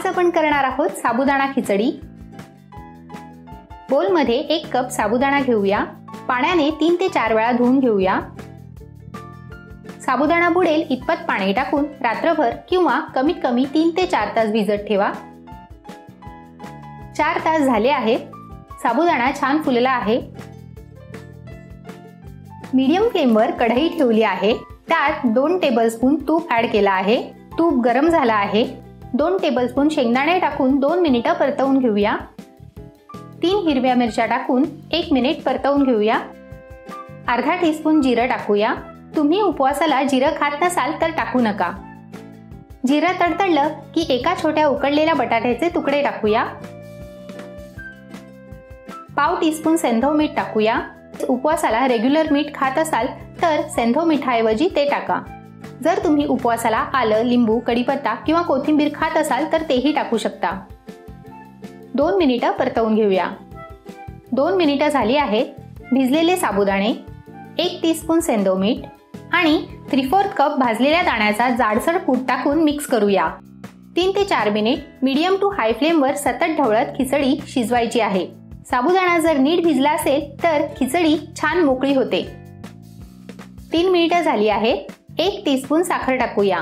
आज आपण करणार आहोत साबुदाणा खिचडी। बोलमध्ये 1 कप साबुदाणा घेऊया। पाण्याने 3 ते 4 वेळा धुवून घेऊया। साबुदाणा बुडेल इतपत पाणी टाकून रात्रभर किंवा कमीत कमी 3 ते 4 तास भिजत ठेवा। 4 तास झाले आहेत। साबुदाणा छान फुलला आहे। मीडियम फ्लेमवर कढई ठेवली आहे। त्यात 2 टेबलस्पून तूप ऍड केला आहे। तूप गरम झाला आहे। 2 टेबलस्पून शेंगदाणे टाकून 2 मिनिटे परतवून घेऊया। 3 हिरव्या मिरच्या टाकून 1 मिनिट परतवून घेऊया। अर्धा टीस्पून जिरं टाकूया। तुम्ही उपवासाला जिरं खात नसाल तर टाकू नका। जिरं तडतडलं की एका छोट्या उकडलेल्या बटाट्याचे तुकडे टाकूया। पाव टीस्पून सेंधव मीठ टाकूया। उपवासाला रेग्युलर मीठ खात असाल तर सेंधव मिठाऐवजी ते टाका। जर तुम्ही उपवासाला आलं, लिंबू, कढीपत्ता किंवा कोथिंबीर खात असाल तर तेही टाकू शकता। 2 मिनिटे परतवून घेऊया। 2 मिनिटे झाली आहेत। भिजलेले साबुदाणे, 1 टीस्पून सेंधव मीठ आणि 3/4 कप भाजलेल्या दाण्याचा जाडसर कूट टाकून मिक्स करूया। 3 ते 4 मिनिट मीडियम टू हाय फ्लेमवर सतत ढवळत खिचडी शिजवायची आहे। साबुदाणा जर नीट भिजला असेल तर खिचडी छान मोकळी होते। 3 मिनिटे झाली आहेत। 1 टीस्पून साखर टाकूया।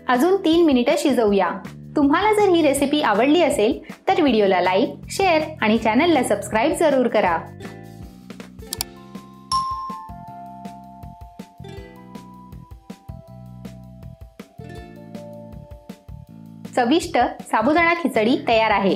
अजून 3 मिनिटे शिजवूया। तुम्हाला जर ही रेसिपी आवडली असेल तर व्हिडिओला लाईक, शेअर आणि चॅनलला सबस्क्राईब जरूर करा। चविष्ट साबुदाणा खिचडी तयार आहे।